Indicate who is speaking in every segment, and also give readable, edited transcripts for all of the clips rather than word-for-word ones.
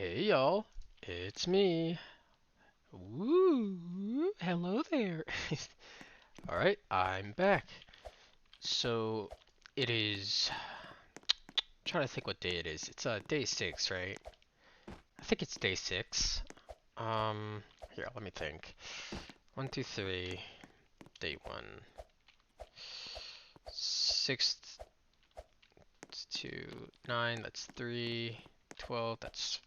Speaker 1: Hey y'all, it's me. Woo, hello there. Alright, I'm back. So, it is. I'm trying to think what day it is. It's day 6, right? I think it's day 6. Here, let me think. 1, 2, 3, day 1. 6 to 9, that's 3. 12, that's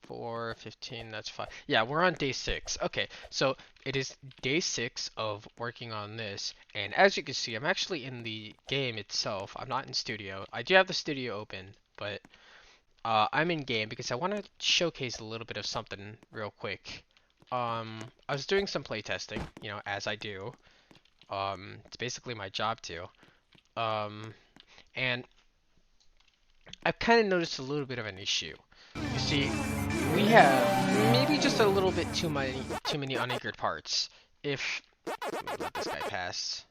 Speaker 1: 4, 15, that's 5. Yeah, we're on day 6. Okay, so it is day 6 of working on this. And as you can see, I'm actually in the game itself. I'm not in studio. I do have the studio open, but I'm in game because I want to showcase a little bit of something real quick. I was doing some playtesting, as I do. It's basically my job to. Um, and I've kind of noticed a little bit of an issue. You see, we have maybe just a little bit too many unanchored parts. If Let me let this guy pass.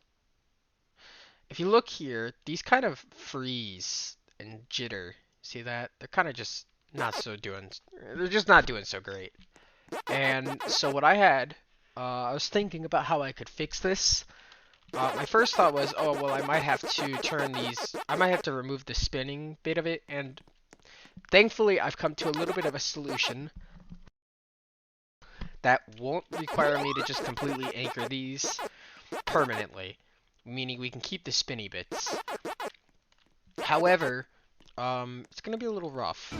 Speaker 1: If you look here, these kind of freeze and jitter. See that? They're kind of just not so doing. They're just not doing so great. And so what I had, I was thinking about how I could fix this. My first thought was, oh well, I might have to turn these. I might have to remove the spinning bit of it, and thankfully I've come to a little bit of a solution that won't require me to just completely anchor these permanently, meaning we can keep the spinny bits. However, it's gonna be a little rough.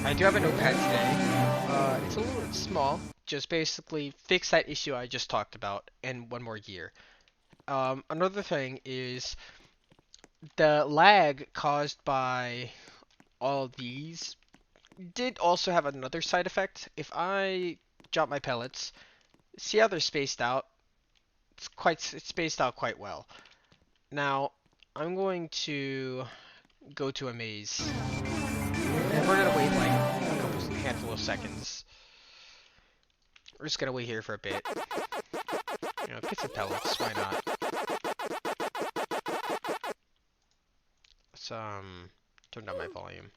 Speaker 1: I do have a notepad today. It's a little small. Just basically fix that issue I just talked about and one more gear. Another thing is the lag caused by all of these did also have another side effect. If I drop my pellets, see how they're spaced out? It's spaced out quite well. Now, I'm going to go to a maze, and we're gonna wait like a handful of seconds. We're just gonna wait here for a bit. Get some pellets. Why not? Let's turn down my volume.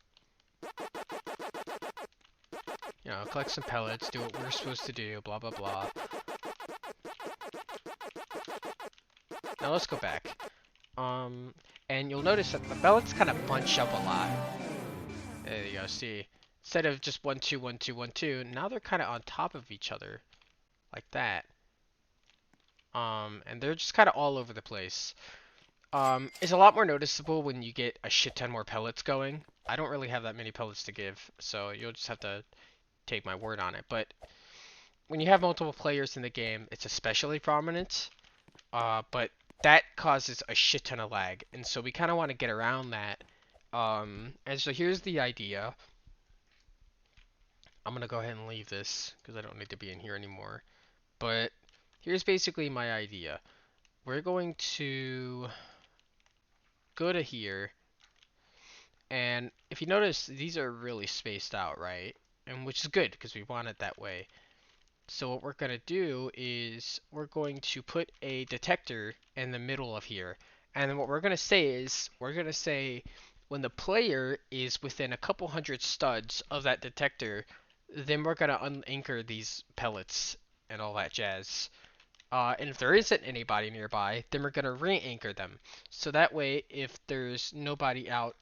Speaker 1: Collect some pellets. Do what we're supposed to do. Blah blah blah. Now let's go back. And you'll notice that the pellets kind of bunch up a lot. There you go. See, instead of just 1 2 1 2 1 2, now they're kind of on top of each other, like that. And they're just kind of all over the place. It's a lot more noticeable when you get a shit ton more pellets going. I don't really have that many pellets to give, so you'll just have to take my word on it. But when you have multiple players in the game, it's especially prominent. But that causes a shit ton of lag, and so we kind of want to get around that. And so here's the idea. I'm gonna go ahead and leave this because I don't need to be in here anymore. But here's basically my idea. We're going to go to here, and if you notice, these are really spaced out, right? And which is good because we want it that way. So what we're gonna do is we're going to put a detector in the middle of here. And then what we're gonna say is we're gonna say when the player is within a couple hundred studs of that detector, then we're gonna unanchor these pellets and all that jazz. And if there isn't anybody nearby, then we're gonna re-anchor them. So that way, if there's nobody out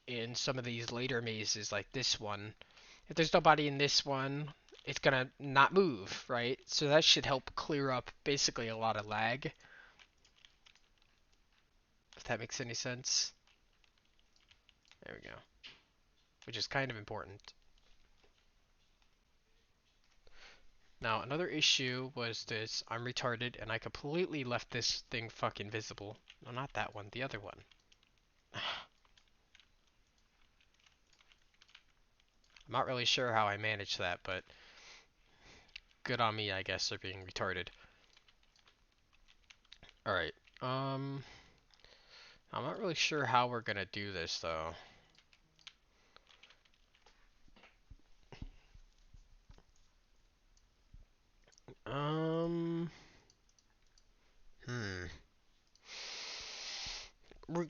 Speaker 1: in some of these later mazes like this one, if there's nobody in this one, it's gonna not move, right? So that should help clear up basically a lot of lag, if that makes any sense. There we go. Which is kind of important. Now, another issue was this. I'm retarded, and I completely left this thing fucking visible. No, not that one. The other one. I'm not really sure how I managed that, but good on me, I guess, for being retarded. Alright. I'm not really sure how we're gonna do this, though. Um... Hmm.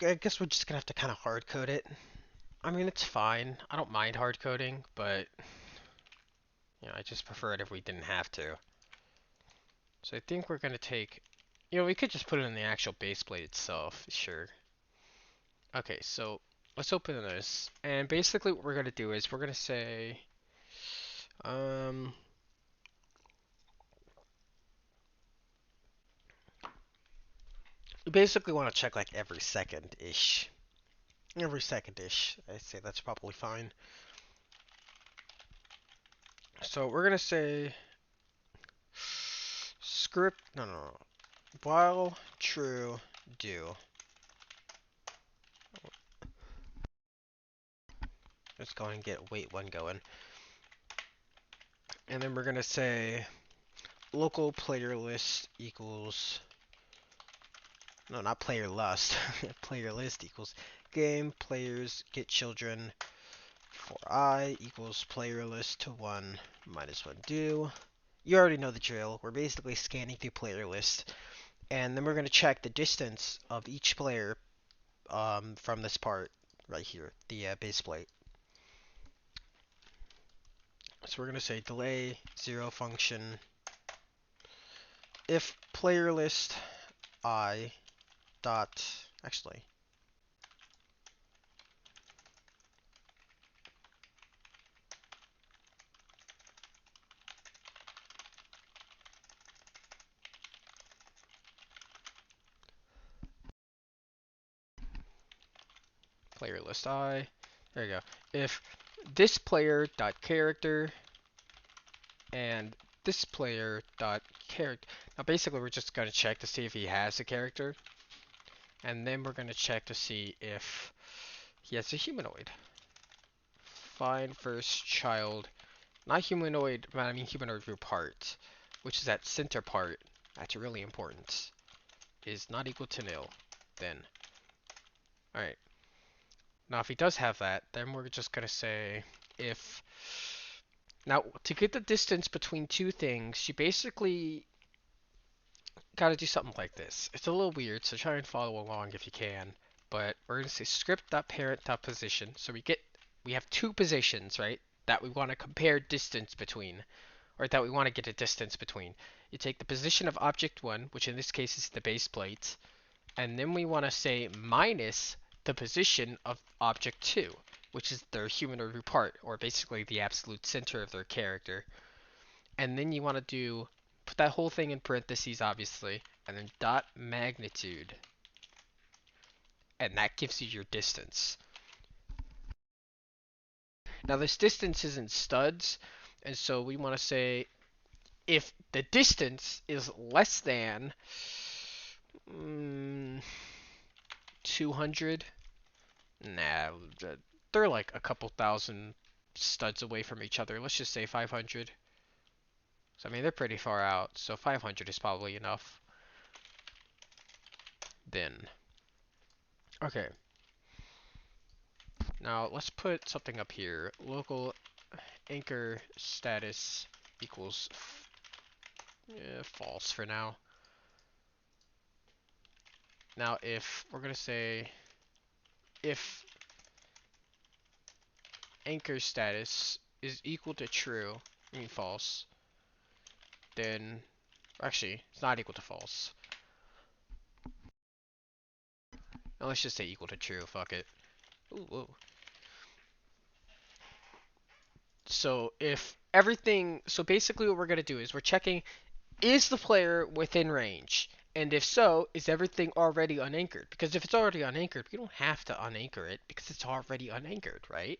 Speaker 1: I guess we're just gonna have to kind of hard code it. I mean, it's fine. I don't mind hard coding, but I just prefer it if we didn't have to. So I think we're gonna take, we could just put it in the actual base plate itself, sure. Okay, so let's open this, and basically what we're gonna do is we're gonna say, um, we basically want to check like every second-ish. Every second-ish. I'd say that's probably fine. So we're gonna say script, no. While true, do. Let's go and get wait one going. And then we're gonna say local player list equals, no, not player lust. Player list equals game players get children for I equals player list to 1 minus 1 do. You already know the drill. We're basically scanning through player list, and then we're going to check the distance of each player from this part right here, the base plate. So we're going to say delay 0 function if player list I dot, actually, player list I, there you go. If this player dot character and this player dot character. Now basically we're just going to check to see if he has a character, and then we're going to check to see if he has a humanoid. Find first child, not humanoid, but I mean humanoid group part, which is that center part. That's really important. Is not equal to nil. Then, all right. Now if he does have that, then we're just going to say if. Now to get the distance between two things, you basically got to do something like this. It's a little weird, so try and follow along if you can. But we're going to say script.parent.position. So we have two positions, right? That we want to compare distance between, or that we want to get a distance between. You take the position of object 1, which in this case is the base plate, and then we want to say minus the position of object 2, which is their humanoid part, or basically the absolute center of their character. And then you want to put that whole thing in parentheses, obviously, and then dot magnitude. And that gives you your distance. Now this distance is in studs, and so we want to say if the distance is less than 200, nah, they're like a couple thousand studs away from each other. Let's just say 500. So I mean they're pretty far out, so 500 is probably enough. Then, okay. Now let's put something up here. Local anchor status equals false for now. Now if we're going to say if anchor status is equal to true, I mean false, then actually it's not equal to false. Now let's just say equal to true, fuck it. Ooh. So if everything, so basically what we're going to do is we're checking, is the player within range? And if so, is everything already unanchored? Because if it's already unanchored, we don't have to unanchor it because it's already unanchored, right?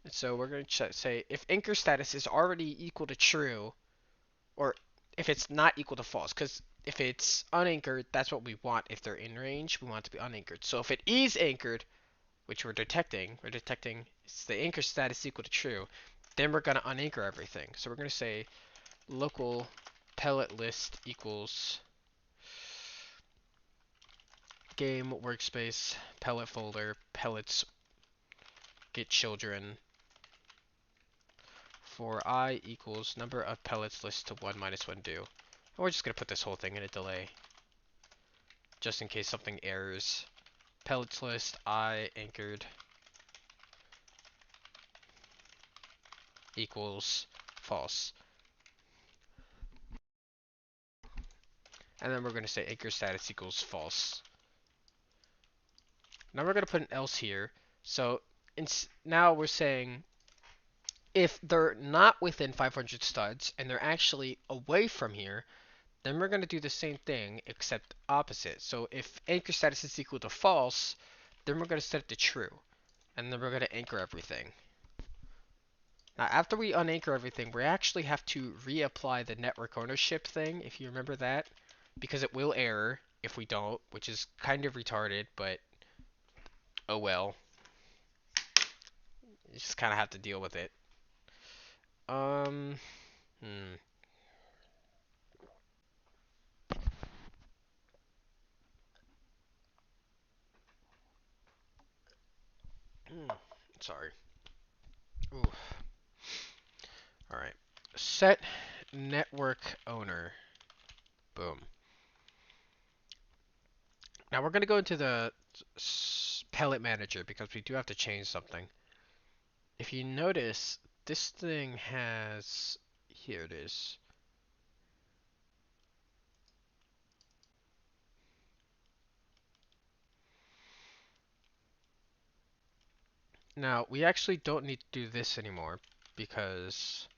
Speaker 1: And so we're going to say if anchor status is already equal to true, or if it's not equal to false, because if it's unanchored, that's what we want. If they're in range, we want it to be unanchored. So if it is anchored, which we're detecting is the anchor status equal to true, then we're going to unanchor everything. So we're going to say local pellet list equals game workspace pellet folder pellets get children for I equals number of pellets list to 1 minus 1 do. And we're just going to put this whole thing in a delay just in case something errors. Pellets list I anchored equals false. And then we're going to say anchor status equals false. Now we're going to put an else here. So now we're saying if they're not within 500 studs and they're actually away from here, then we're going to do the same thing except opposite. So if anchor status is equal to false, then we're going to set it to true. And then we're going to anchor everything. Now after we unanchor everything, we actually have to reapply the network ownership thing, if you remember that, because it will error if we don't, which is kind of retarded, but oh well. You just kind of have to deal with it. Um, hmm. Sorry. Ooh. All right. Set network owner. Boom. Now we're going to go into the pellet manager because we do have to change something. If you notice, this thing has, here it is. Now we actually don't need to do this anymore because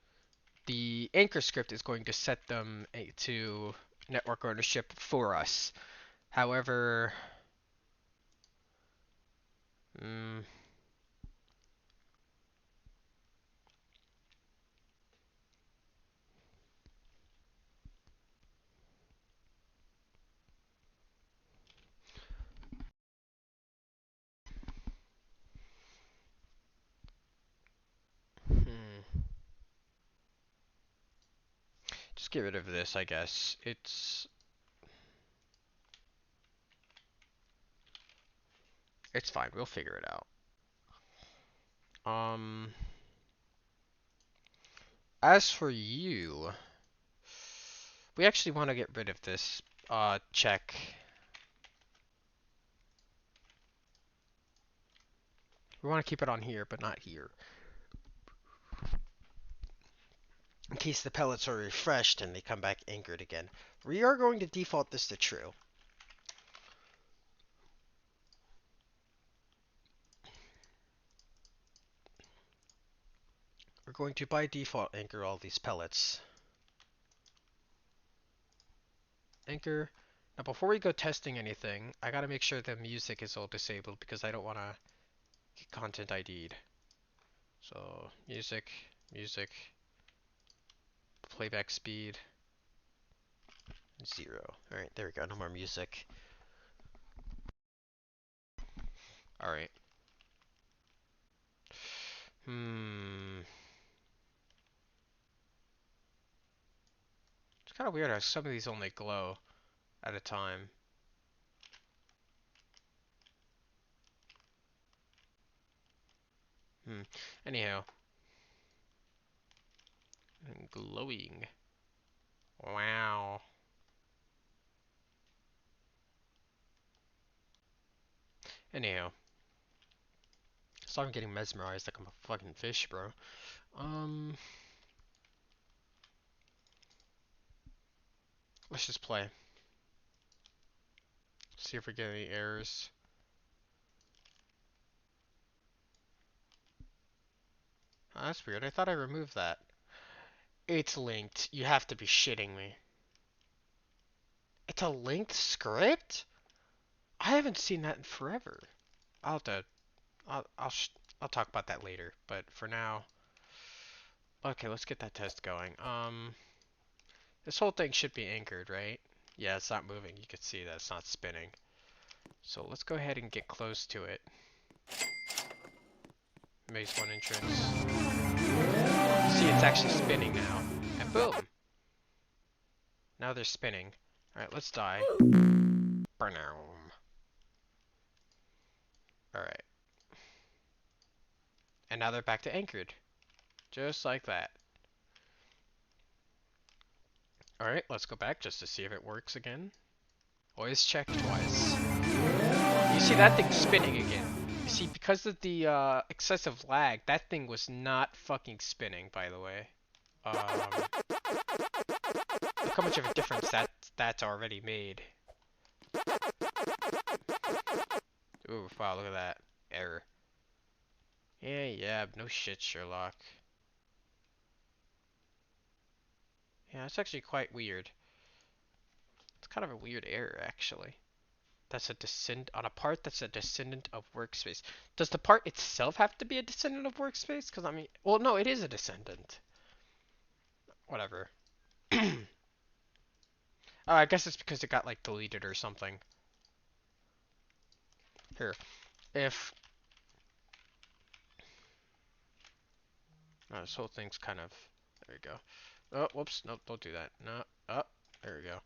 Speaker 1: the anchor script is going to set them to network ownership for us. However, mm, hmm, just get rid of this, I guess. It's fine. We'll figure it out. As for you, we actually want to get rid of this check. We want to keep it on here, but not here. In case the pellets are refreshed and they come back anchored again. We are going to default this to true. We're going to by default anchor all these pellets. Anchor. Now before we go testing anything, I gotta make sure the music is all disabled because I don't want to get content ID'd. So music, playback speed, 0. Alright, there we go, no more music. Alright. It's kind of weird how some of these only glow at a time. Anyhow. Glowing. Wow. Anyhow. So I'm getting mesmerized like I'm a fucking fish, bro. Let's just play. See if we get any errors. Oh, that's weird. I thought I removed that. It's linked. You have to be shitting me. It's a linked script? I haven't seen that in forever. I'll have to. I'll talk about that later. But for now, okay. Let's get that test going. This whole thing should be anchored, right? Yeah, it's not moving. You can see that it's not spinning. So let's go ahead and get close to it. Maze 1 entrance. See, it's actually spinning now. And boom! Now they're spinning. Alright, let's die. Alright. And now they're back to anchored. Just like that. Alright, let's go back just to see if it works again. Always check twice. You see that thing spinning again. You see, because of the excessive lag, that thing was not fucking spinning, by the way. Look how much of a difference that's already made. Ooh, wow, look at that. Error. Yeah, no shit, Sherlock. Yeah, it's actually quite weird. It's kind of a weird error, actually. That's a descend on a part that's a descendant of workspace. Does the part itself have to be a descendant of workspace? Because I mean, well, no, it is a descendant. Whatever. I guess it's because it got like deleted or something. Here, if this whole thing's kind of there we go. Oh, whoops, nope, don't do that. No, oh, there we go.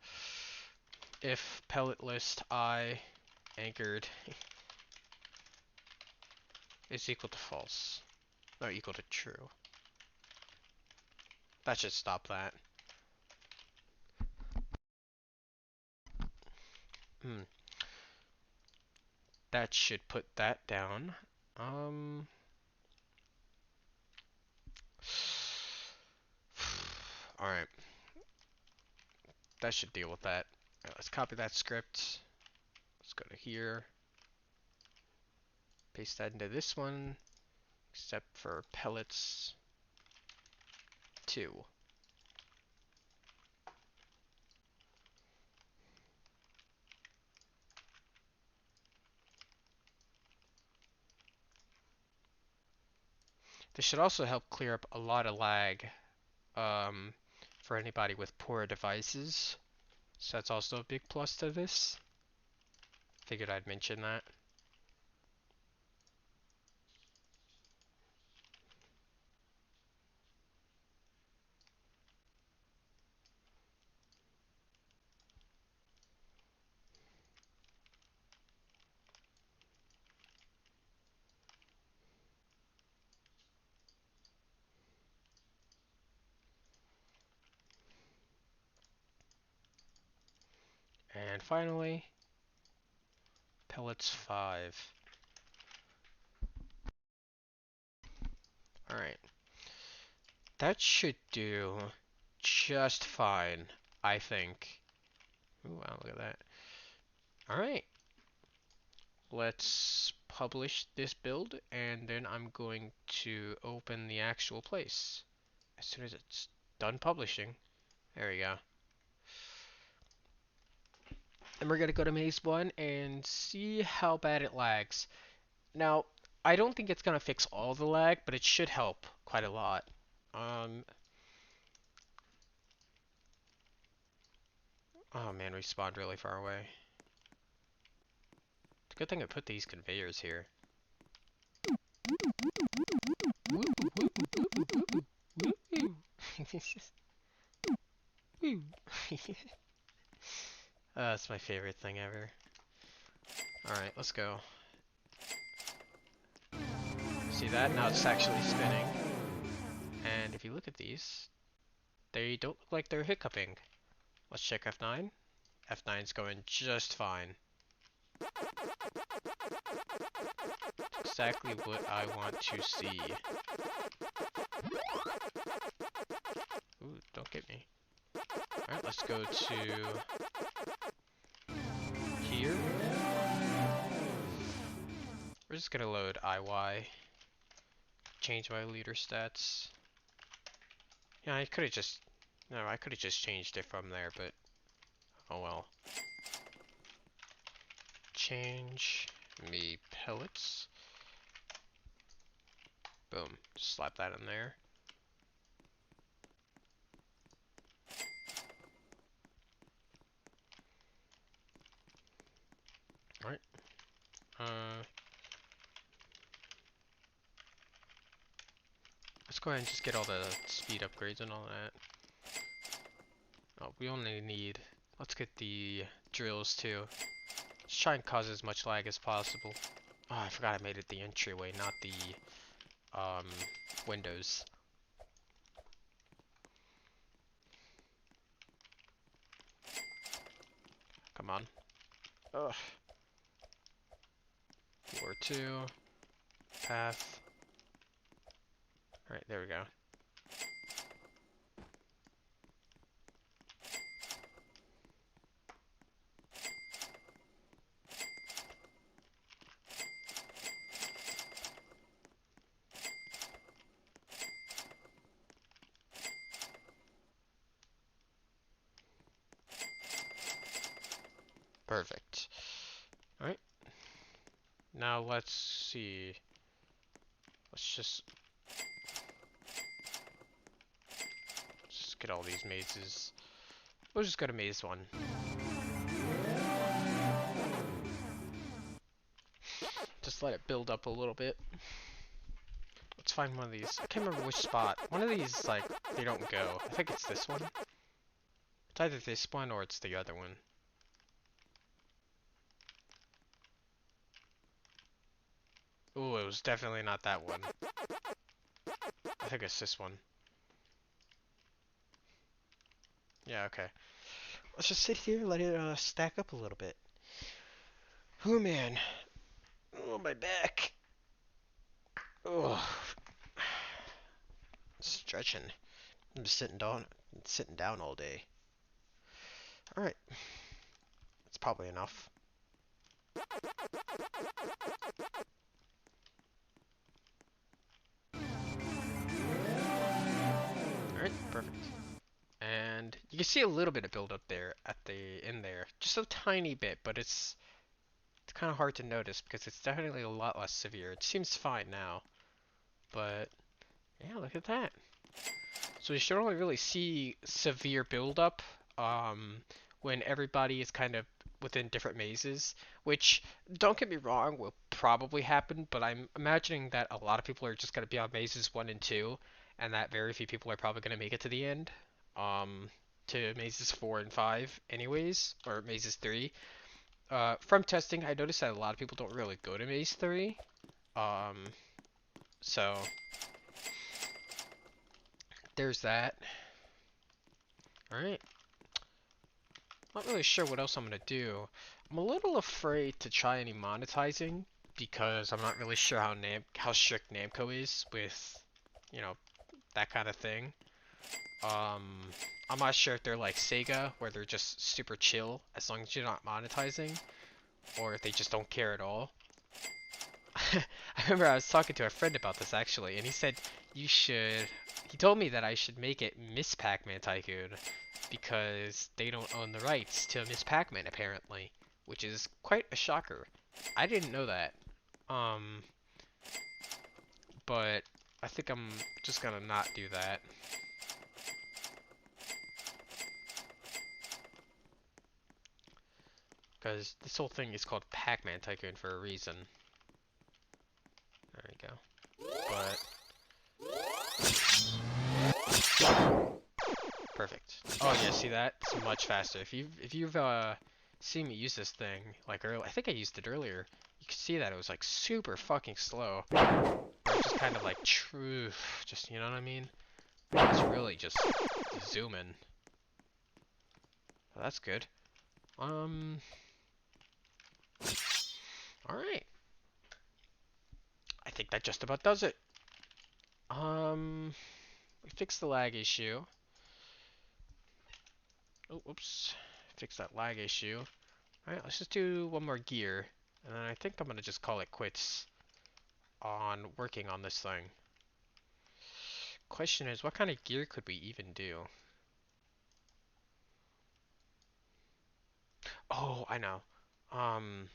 Speaker 1: If pellet list I anchored is equal to false, no, equal to true. That should stop that. Hmm. That should put that down. Alright. That should deal with that. Right, let's copy that script. Let's go to here. Paste that into this one. Except for pellets 2. This should also help clear up a lot of lag for anybody with poor devices. So that's also a big plus to this. Figured I'd mention that. And finally, pellets 5. Alright. That should do just fine, I think. Ooh, wow, look at that. Alright. Let's publish this build, and then I'm going to open the actual place as soon as it's done publishing. There we go. And we're going to go to Maze 1 and see how bad it lags. Now, I don't think it's going to fix all the lag, but it should help quite a lot. Oh man, we spawned really far away. It's a good thing I put these conveyors here. Woo, woo, woo, woo, woo, woo. Woo. That's my favorite thing ever. Alright, let's go. See that? Now it's actually spinning. And if you look at these, they don't look like they're hiccuping. Let's check F9. F9's going just fine. Exactly what I want to see. Ooh, don't get me. Alright, let's go to here. We're just gonna load IY. Change my leader stats. Yeah, I could have just... No, I could have just changed it from there, but... Oh well. Change me pellets. Boom. Just slap that in there. Alright. Let's go ahead and just get all the speed upgrades and all that. Oh, we only need... Let's get the drills too. Let's try and cause as much lag as possible. Oh, I forgot I made it the entryway, not the windows. Come on. Ugh. Floor 2. Path. Alright, there we go. Perfect. Alright. Now let's see. Let's just get all these mazes. We'll just go to maze 1. Just let it build up a little bit. Let's find one of these. I can't remember which spot. One of these, like, they don't go. I think it's this one. It's either this one or it's the other one. Ooh, it was definitely not that one. I think it's this one. Yeah, okay. Let's just sit here and let it stack up a little bit. Oh man. Oh, my back. Oh. Stretching. I'm just sitting down all day. Alright. That's probably enough. Alright, perfect. And you can see a little bit of build up there in there. Just a tiny bit, but it's kind of hard to notice because it's definitely a lot less severe. It seems fine now. But yeah, look at that. So you should only really see severe buildup when everybody is kind of within different mazes, which, don't get me wrong, will probably happen, but I'm imagining that a lot of people are just going to be on mazes 1 and 2, and that very few people are probably going to make it to the end, to mazes 4 and 5 anyways, or mazes 3. From testing, I noticed that a lot of people don't really go to maze 3, um, so there's that. Alright. Not really sure what else I'm gonna do. I'm a little afraid to try any monetizing because I'm not really sure how strict Namco is with, you know, that kind of thing. I'm not sure if they're like Sega, where they're just super chill as long as you're not monetizing, or if they just don't care at all. I remember I was talking to a friend about this actually, and he said you should. He told me that I should make it Miss Pac-Man Tycoon because they don't own the rights to Miss Pac-Man apparently, which is quite a shocker. I didn't know that. Um, but I think I'm just gonna not do that. Because this whole thing is called Pac-Man Tycoon for a reason. There we go. But perfect. Oh yeah, see that? It's much faster. If you've seen me use this thing like earlier, I think I used it earlier. You can see that it was like super fucking slow. Or just kind of like true, just you know what I mean? It's really just zooming. Well, that's good. All right. I think that just about does it. We fixed the lag issue. Oh, oops. Fix that lag issue. Alright, let's just do one more gear. And then I think I'm gonna just call it quits on working on this thing. Question is, what kind of gear could we even do? Oh, I know. Um,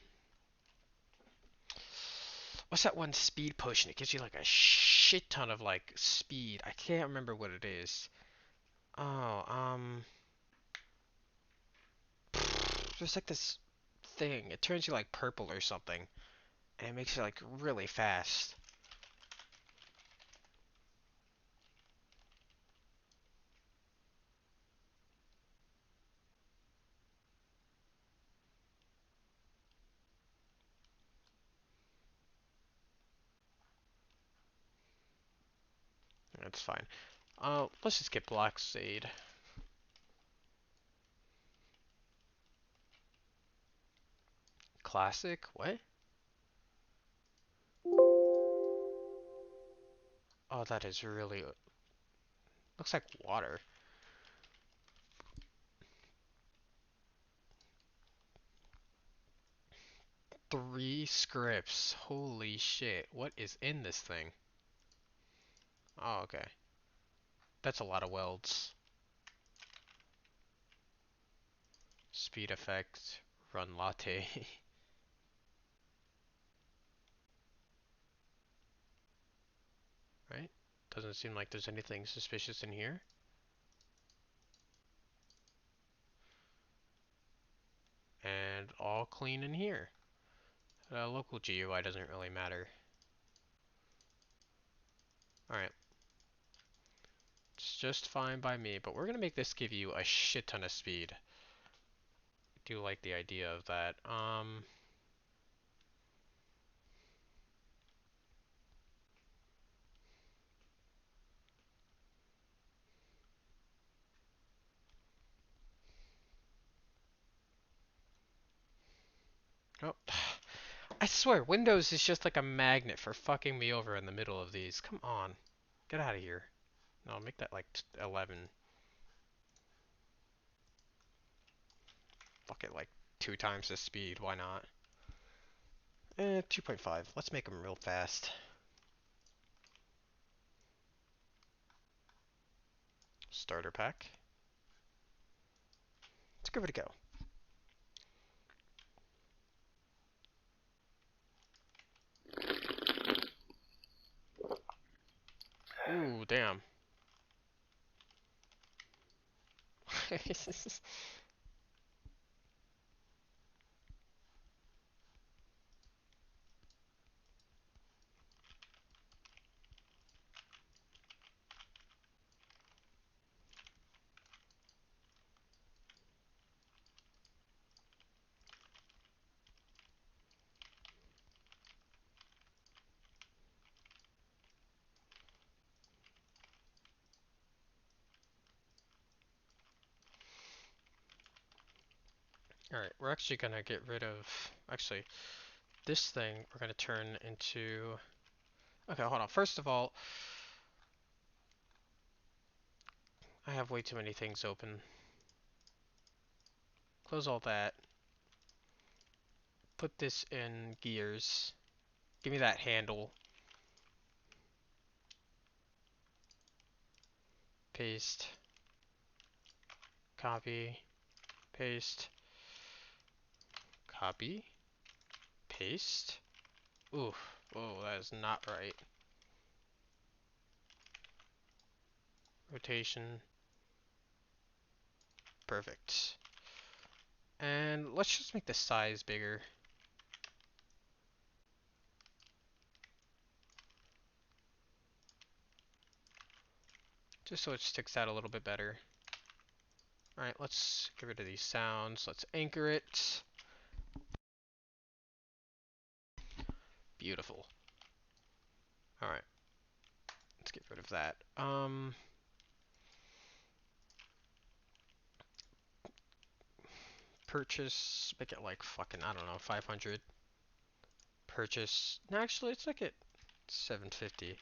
Speaker 1: what's that one speed potion? It gives you like a shit ton of like speed. I can't remember what it is. Oh, there's like this thing. It turns you like purple or something, and it makes you like really fast. That's fine. Let's just get Black Shade. Classic? What? Oh, that is really... looks like water. 3 scripts. Holy shit. What is in this thing? Oh, okay. That's a lot of welds. Speed effect. run latte. Right? Doesn't seem like there's anything suspicious in here. And all clean in here. Local GUI doesn't really matter. Alright. It's just fine by me, but we're gonna make this give you a shit ton of speed. I do like the idea of that. Oh, I swear, Windows is just like a magnet for fucking me over in the middle of these. Come on. Get out of here. No, make that like 11. Fuck it, like 2 times the speed. Why not? 2.5. Let's make them real fast. Starter pack. Let's give it a go. Ooh, damn. Alright, we're actually gonna get rid of... Actually, this thing we're gonna turn into... Okay, hold on. First of all, I have way too many things open. Close all that. Put this in gears. Give me that handle. Paste. Copy. Paste. Copy. Paste. Ooh. Oh, that is not right. Rotation. Perfect. And let's just make the size bigger. Just so it sticks out a little bit better. Alright, let's get rid of these sounds. Let's anchor it. Beautiful. Alright, let's get rid of that. Purchase, make it like fucking, I don't know, 500. Purchase, no, actually, let's make it 750.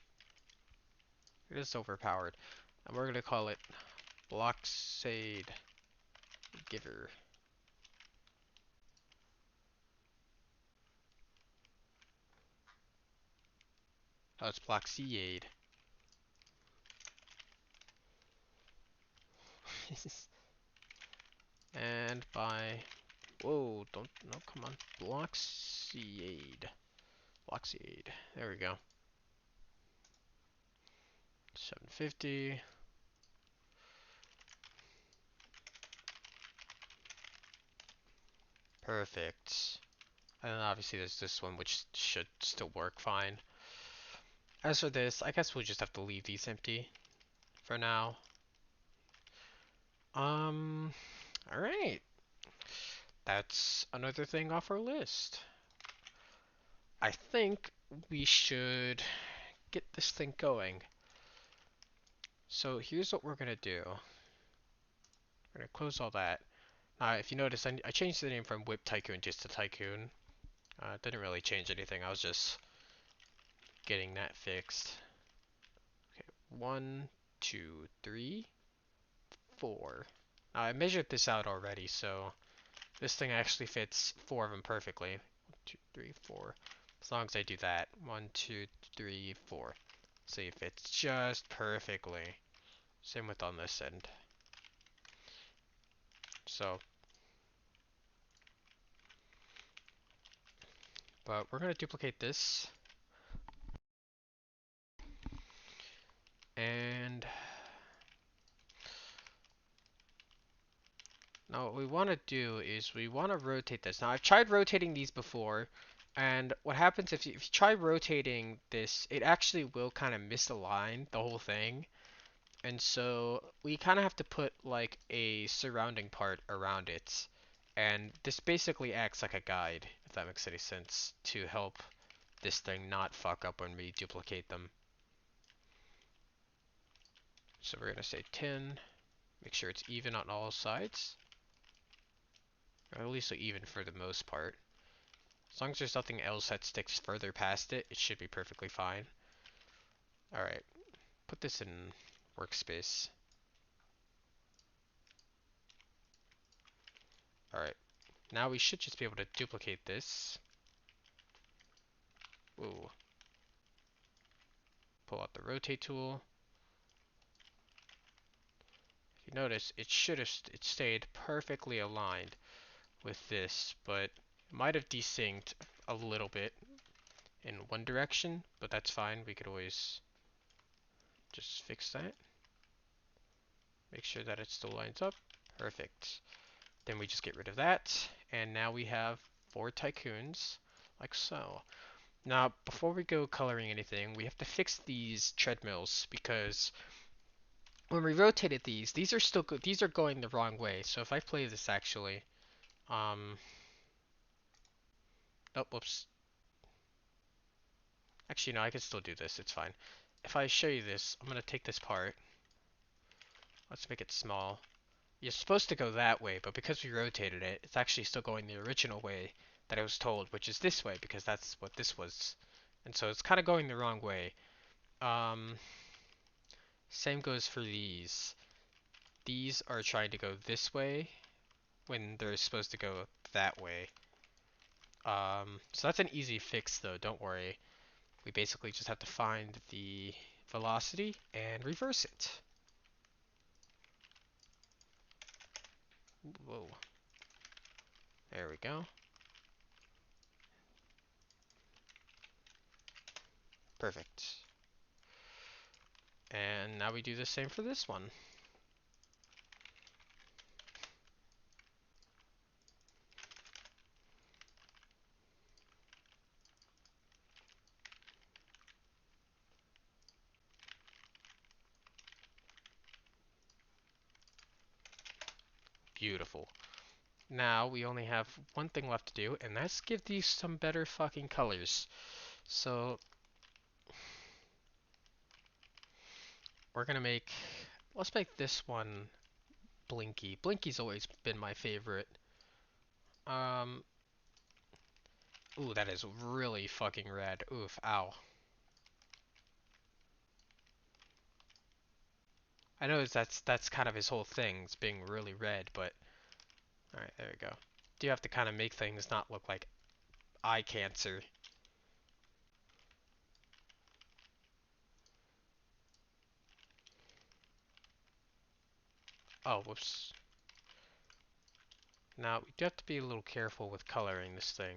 Speaker 1: It is overpowered. And we're gonna call it Bloxade Giver. Oh, it's Bloxiade. And by, whoa, don't, no, come on, Bloxiade. Bloxiade, there we go. 750. Perfect. And then obviously there's this one which should still work fine. As for this, I guess we'll just have to leave these empty for now. Alright. That's another thing off our list. I think we should get this thing going. So here's what we're gonna do. We're gonna close all that. If you notice, I changed the name from Whip Tycoon just to Tycoon. It didn't really change anything. I was just getting that fixed. Okay, 1, 2, 3, 4. I measured this out already, so this thing actually fits 4 of them perfectly. 1, 2, 3, 4. As long as I do that. 1, 2, 3, 4. See, it fits just perfectly. Same with on this end. So But we're going to duplicate this. And now what we want to do is we want to rotate this. Now I've tried rotating these before, and what happens if you try rotating this, it actually will kind of misalign the whole thing. And so we kind of have to put like a surrounding part around it. And this basically acts like a guide, if that makes any sense, to help this thing not fuck up when we duplicate them. So we're going to say 10, make sure it's even on all sides. Or at least even for the most part. As long as there's nothing else that sticks further past it, it should be perfectly fine. Alright, put this in workspace. Alright, now we should just be able to duplicate this. Ooh. Pull out the rotate tool. If you notice, it should have it stayed perfectly aligned with this, but it might have desynced a little bit in one direction, but that's fine. We could always just fix that. Make sure that it still lines up. Perfect. Then we just get rid of that, and now we have 4 tycoons, like so. Now, before we go coloring anything, we have to fix these treadmills because when we rotated these are still these are going the wrong way. So if I play this actually, oh, whoops. Actually, no, I can still do this. It's fine. If I show you this, I'm gonna take this part. Let's make it small. You're supposed to go that way, but because we rotated it, it's actually still going the original way that I was told, which is this way, because that's what this was. And so it's kind of going the wrong way. Um, Same goes for these. These are trying to go this way when they're supposed to go that way. So that's an easy fix though, don't worry. We basically just have to find the velocity and reverse it. Whoa. There we go. Perfect. And now we do the same for this one. Beautiful. Now we only have one thing left to do, and that's give these some better fucking colors. So we're gonna make, let's make this one Blinky. Blinky's always been my favorite. Um, Ooh, that is really fucking red. Oof, ow. I know that's kind of his whole thing, it's being really red, but alright, there we go. Do have to kind of make things not look like eye cancer. Oh, whoops. Now, we do have to be a little careful with coloring this thing,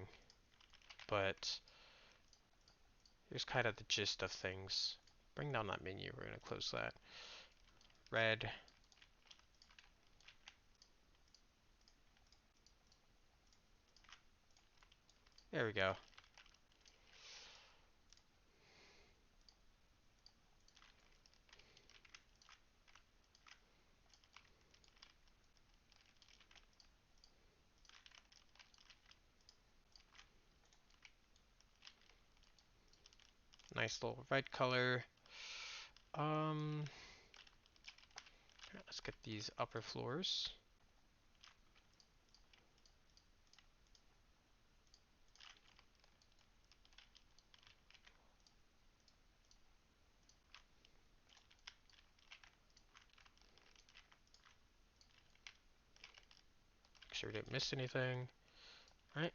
Speaker 1: but here's kind of the gist of things. Bring down that menu, we're going to close that. Red. There we go. Nice little red color. Um, let's get these upper floors. Make sure we didn't miss anything. Alright.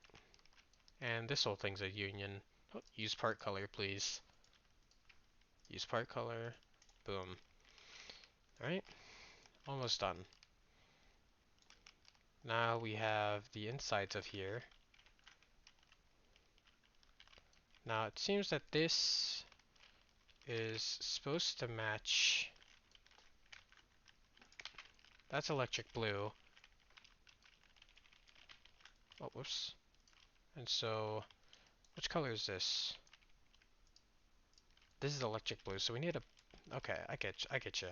Speaker 1: And this whole thing's a union. Oh, use part color, please. Use part color. Boom. Alright. Almost done. Now we have the insides of here. Now it seems that this is supposed to match. That's electric blue. Oh, whoops. And so, which color is this? This is electric blue, so we need a. Okay, I get you.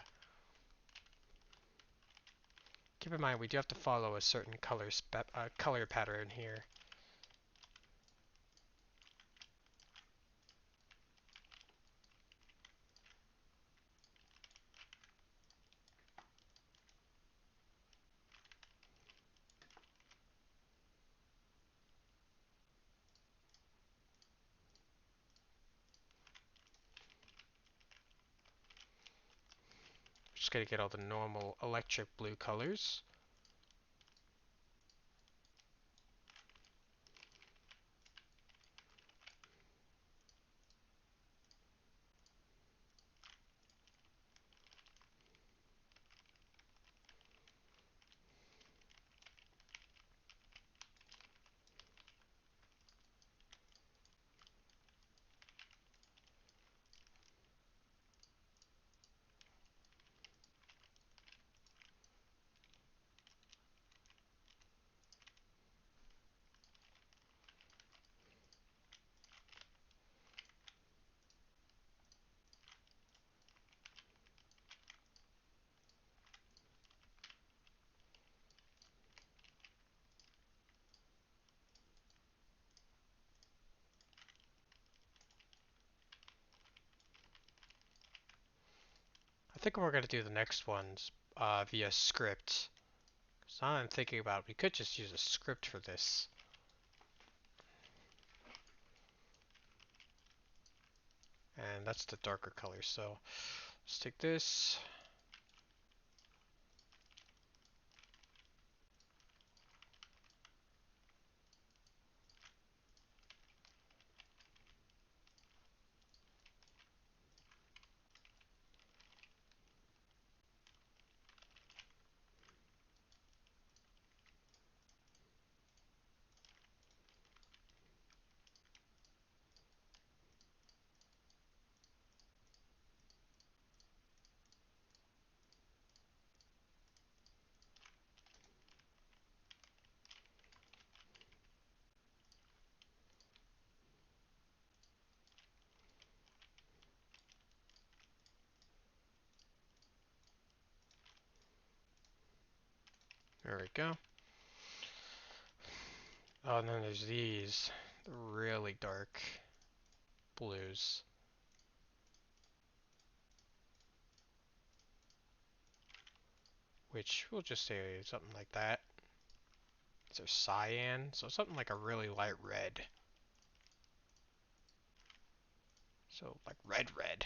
Speaker 1: Keep in mind, we do have to follow a certain color pattern here. Just gotta get all the normal electric blue colors. I think we're gonna do the next ones via script. So now I'm thinking about, we could just use a script for this. And that's the darker color, so let's take this. There we go. Oh, and then there's these really dark blues, which we'll just say something like that. These are cyan, so something like a really light red. So like red red.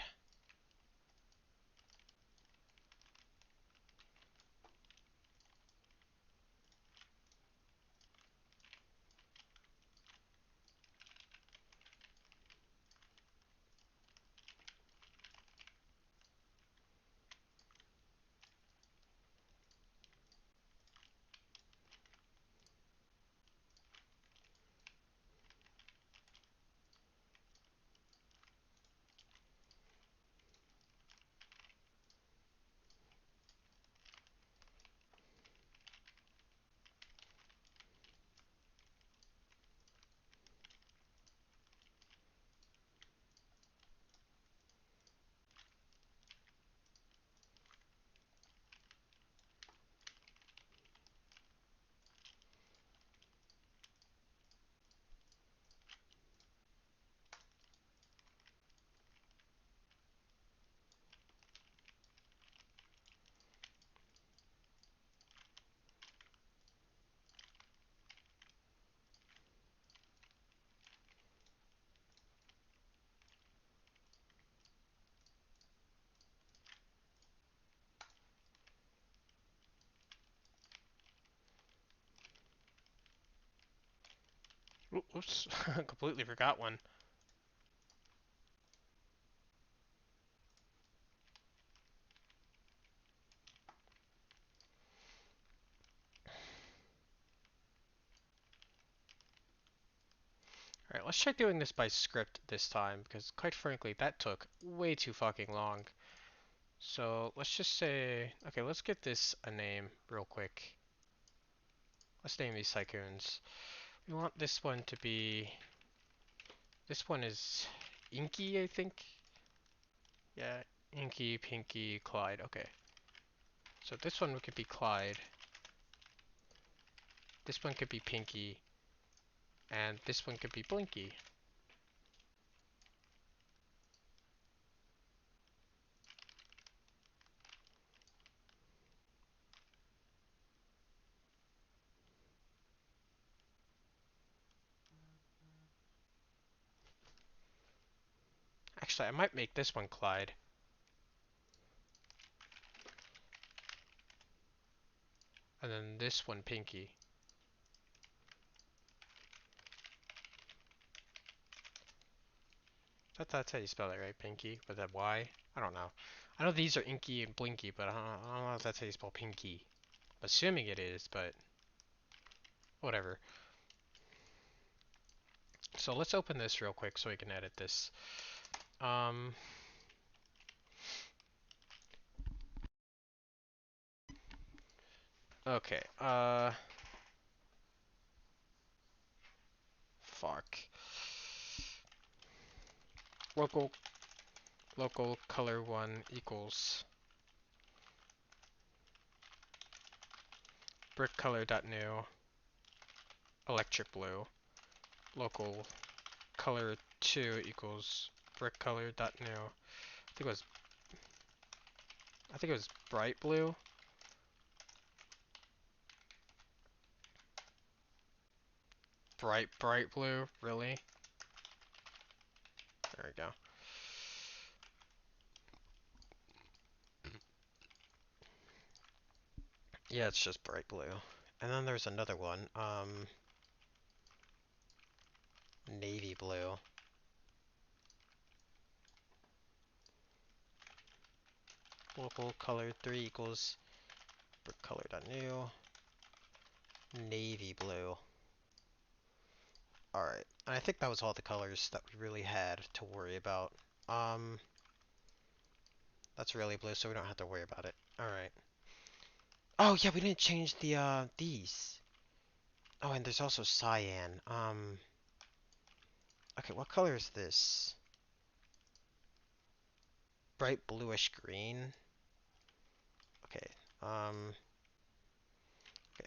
Speaker 1: Oops, completely forgot one. Alright, let's try doing this by script this time, because quite frankly, that took way too fucking long. So let's just say, okay, let's give this a name real quick. Let's name these tycoons. We want this one to be, this one is Inky, I think. Yeah, Inky, Pinky, Clyde. Okay. So this one could be Clyde. This one could be Pinky. And this one could be Blinky. Actually, I might make this one Clyde. And then this one Pinky. That's how you spell it, right? Pinky? With that Y? I don't know. I know these are Inky and Blinky, but I don't know if that's how you spell Pinky. I'm assuming it is, but whatever. So let's open this real quick so we can edit this. Um, okay, fuck. Local, local color 1 equals brick color dot new electric blue. Local color 2 equals brick color dot new. I think it was bright blue. Bright blue, really? There we go. Yeah, it's just bright blue. And then there's another one, navy blue. Local color 3 equals brick color dot new navy blue. Alright, and I think that was all the colors that we really had to worry about. Um, that's really blue, so we don't have to worry about it. Alright. Oh, yeah, we didn't change the, these. Oh, and there's also cyan. Okay, what color is this? Bright bluish green. Okay, okay,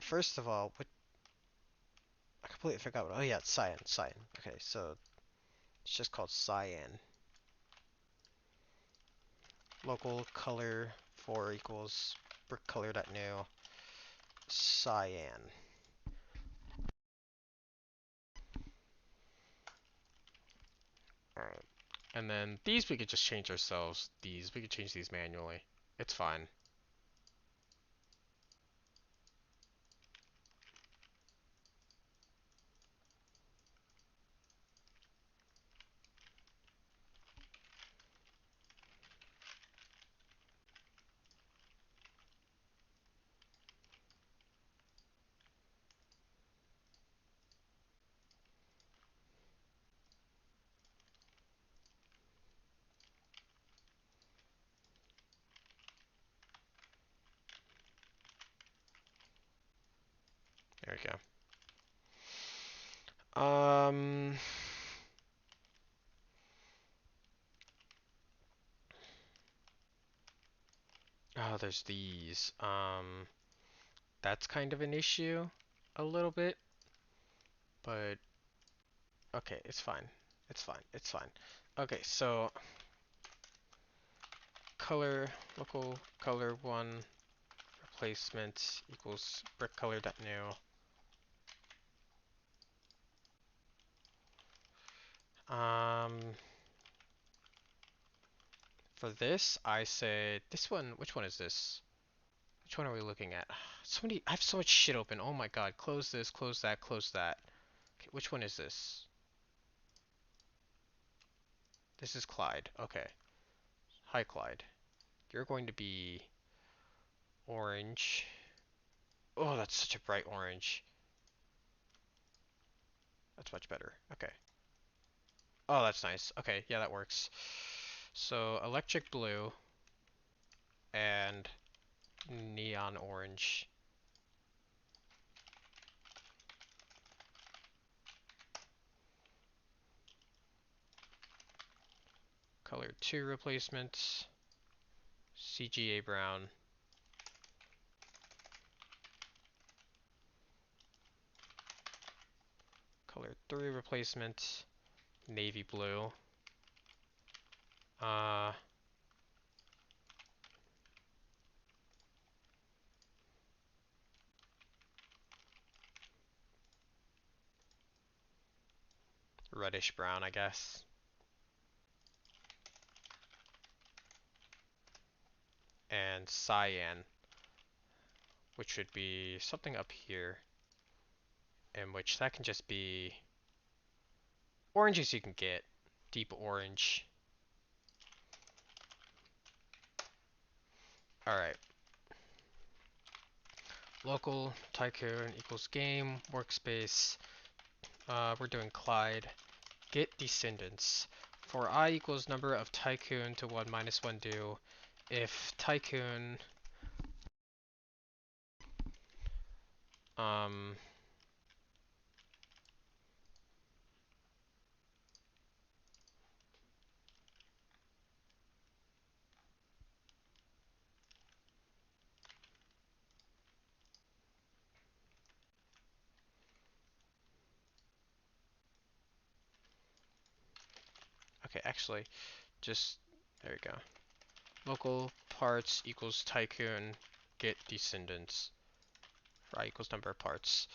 Speaker 1: first of all, what, I completely forgot what, oh yeah, it's cyan. Okay, so it's just called cyan. Local color 4 equals brick color dot new cyan. Alright. And then these we could just change ourselves. We could change these manually. It's fine. There we go. Oh, there's these. That's kind of an issue, a little bit, but okay, it's fine. It's fine. Okay, so color, local color 1 replacement equals brick color dot new. For this, I said, this one, which one is this? Which one are we looking at? I have so much shit open. Oh my god. Close this, close that, close that. Okay, which one is this? This is Clyde. Okay. Hi, Clyde. You're going to be orange. Oh, that's such a bright orange. That's much better. Okay. Oh, that's nice. Okay, yeah, that works. So electric blue and neon orange. Color 2 replacements. CGA brown. Color 3 replacement. Navy blue. Uh, reddish brown, I guess. And cyan, which would be something up here, in which that can just be oranges you can get. Deep orange. Alright. Local tycoon equals game, workspace. We're doing Clyde. Get descendants. For I equals number of tycoon to 1 minus 1 do. If tycoon um okay, actually just there we go. Local parts equals tycoon get descendants. For I equals number of parts.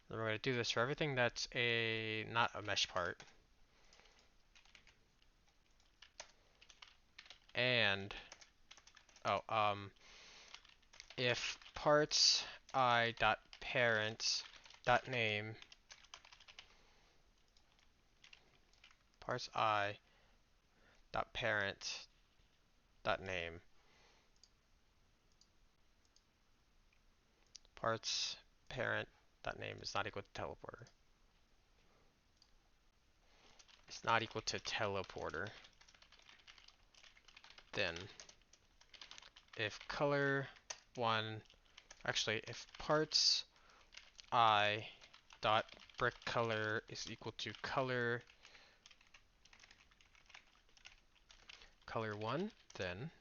Speaker 1: Then we're going to do this for everything that's a not a mesh part. And oh, if parts I dot parent dot name parts I dot parent dot name parts parent dot name is not equal to teleporter. It's not equal to teleporter. Then if color one, actually if parts I dot brick color is equal to color one, then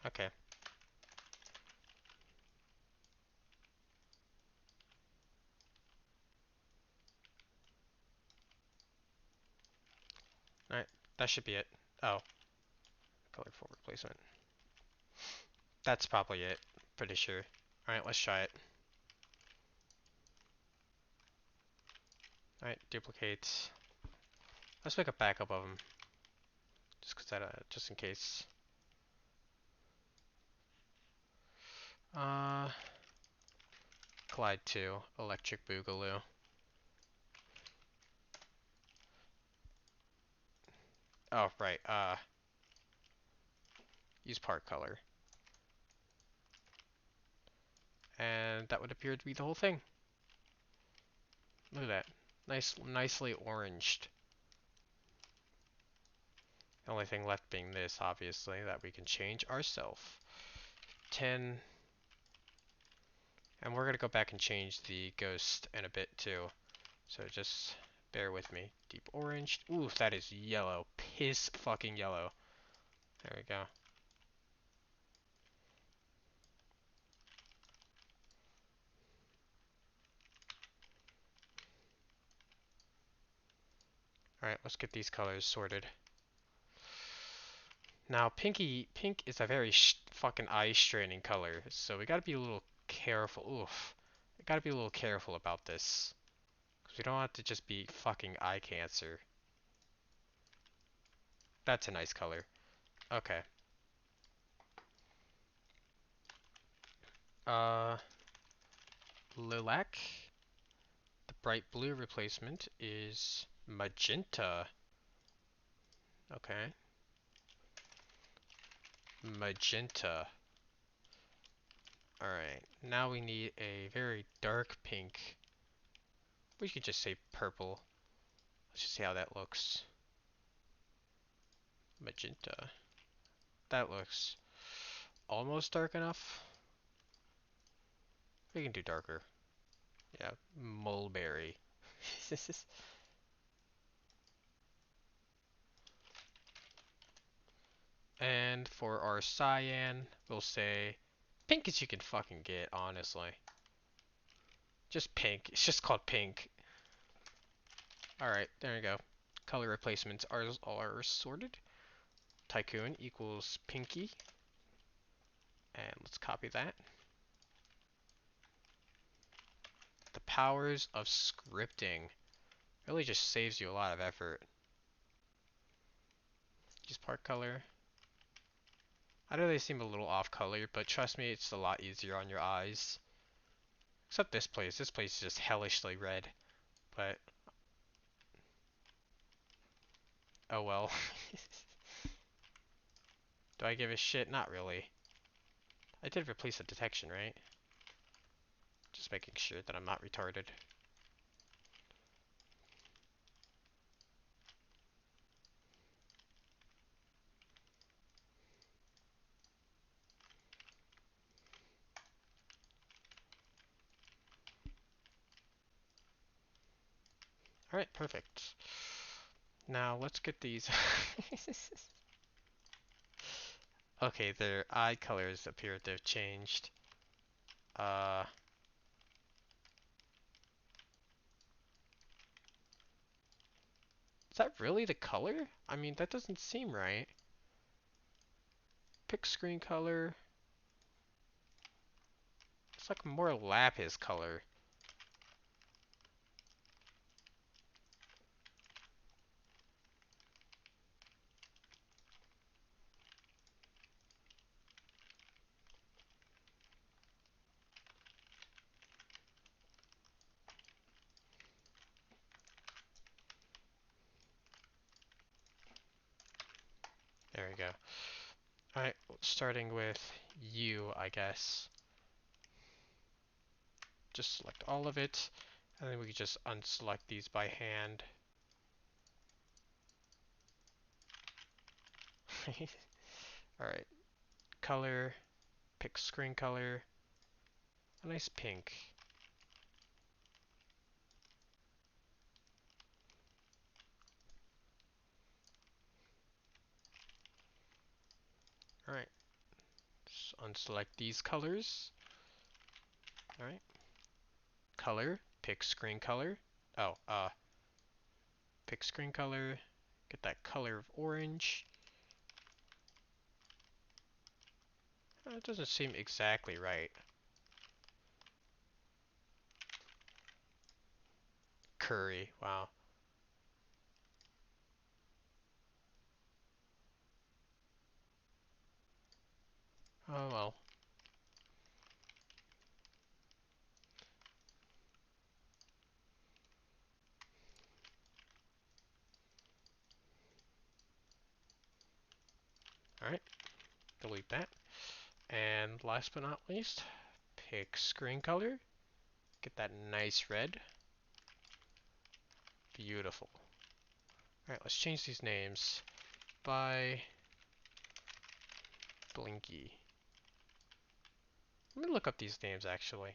Speaker 1: okay. Alright, that should be it. Oh, color four replacement. That's probably it. Pretty sure. Alright, let's try it. Alright, duplicate. Let's make a backup of them. Just in case. Uh, Clyde 2, Electric Boogaloo. Oh, right, use part color. And that would appear to be the whole thing. Look at that. Nicely oranged. The only thing left being this, obviously, that we can change ourselves. 10. And we're going to go back and change the ghost in a bit, too. So just bear with me. Deep orange. Ooh, that is yellow. Piss fucking yellow. There we go. Alright, let's get these colors sorted. Now, pink is a very fucking eye-straining color, so we gotta be a little careful. Oof. We gotta be a little careful about this. Because we don't want to just be fucking eye cancer. That's a nice color. Okay. Uh, Lilac. The bright blue replacement is magenta. Okay. Magenta. Alright, now we need a very dark pink. We could just say purple. Let's just see how that looks. Magenta. That looks almost dark enough. We can do darker. Yeah, mulberry. And for our cyan, we'll say pink as you can fucking get, honestly. Just pink. It's just called pink. Alright, there you go. Color replacements are sorted. Tycoon equals pinky. And let's copy that. The powers of scripting. Really just saves you a lot of effort. Use part color. I know they seem a little off color, but trust me, it's a lot easier on your eyes. Except this place. This place is just hellishly red. But, oh well. Do I give a shit? Not really. I did replace the detection, right? Just making sure that I'm not retarded. Alright, perfect. Now let's get these. Okay, their eye colors appear to have changed. Uh, is that really the color? I mean, that doesn't seem right. Pick screen color. It's like more lapis color. There we go. Alright, starting with you, I guess. Just select all of it, and then we can just unselect these by hand. Alright, color, pick screen color, a nice pink. Alright, just unselect these colors. Alright, color, pick screen color. Oh, pick screen color, get that color of orange. It doesn't seem exactly right. Curry, wow. Oh well. Alright, delete that. And last but not least, pick screen color. Get that nice red. Beautiful. Alright, let's change these names by Blinky. Let me look up these names actually.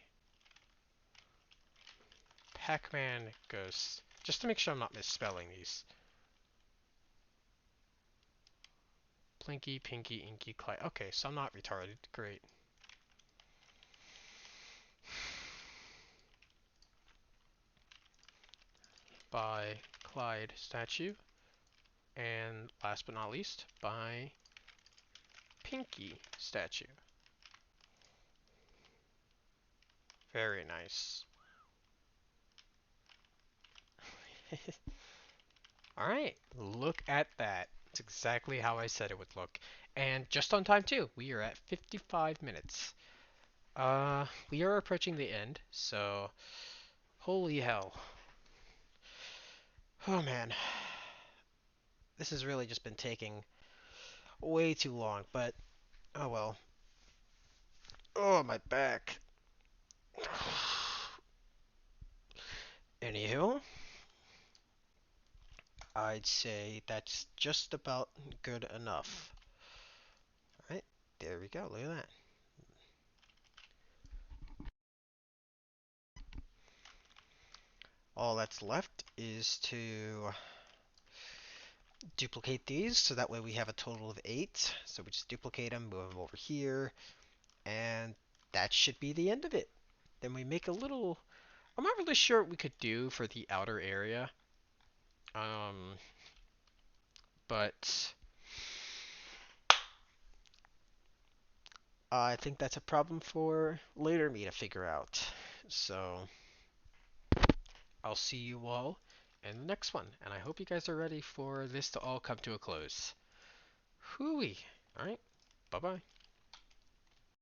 Speaker 1: Pac-Man Ghost. Just to make sure I'm not misspelling these. Blinky, Pinky, Inky, Clyde. Okay, so I'm not retarded. Great. By Clyde statue. And last but not least, by Pinky statue. Very nice. Alright, look at that. It's exactly how I said it would look. And just on time too. We are at 55 minutes. We are approaching the end, so holy hell. Oh man. This has really just been taking way too long, but oh well. Oh, my back. Anywho, I'd say that's just about good enough. All right, there we go. Look at that. All that's left is to duplicate these, so that way we have a total of 8. So we just duplicate them, move them over here, and that should be the end of it. Then we make a little, I'm not really sure what we could do for the outer area, um, but I think that's a problem for later me to figure out. So I'll see you all in the next one, and I hope you guys are ready for this to all come to a close. Hooey! Alright, bye bye.